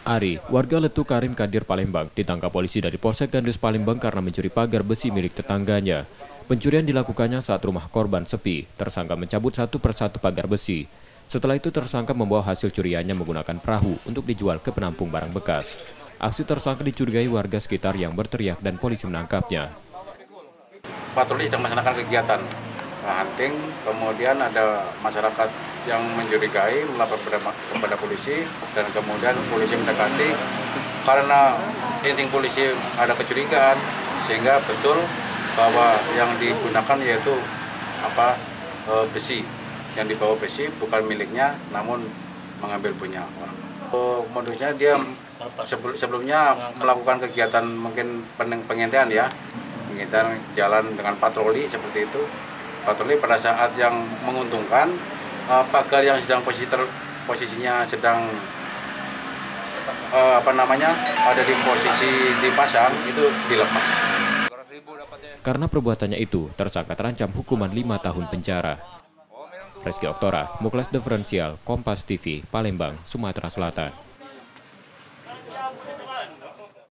Ari, warga Letu Karim Kadir Palembang, ditangkap polisi dari Polsek Gandus Palembang karena mencuri pagar besi milik tetangganya. Pencurian dilakukannya saat rumah korban sepi. Tersangka mencabut satu persatu pagar besi. Setelah itu tersangka membawa hasil curiannya menggunakan perahu untuk dijual ke penampung barang bekas. Aksi tersangka dicurigai warga sekitar yang berteriak dan polisi menangkapnya. Patroli sedang melaksanakan kegiatan hunting, kemudian ada masyarakat yang mencurigai melapor kepada polisi, dan kemudian polisi mendekati karena insting polisi ada kecurigaan, sehingga betul bahwa yang digunakan yaitu besi, yang dibawa besi bukan miliknya namun mengambil punya orang. Modusnya dia sebelumnya melakukan kegiatan mungkin pengintaian pengintaian jalan dengan patroli seperti itu. Patroli pada saat yang menguntungkan, pagar yang sedang posisinya sedang ada di posisi dipasang itu dilepas. Karena perbuatannya itu, tersangka terancam hukuman 5 tahun penjara. Reski Oktora, Muklas Diferensial, Kompas TV, Palembang, Sumatera Selatan.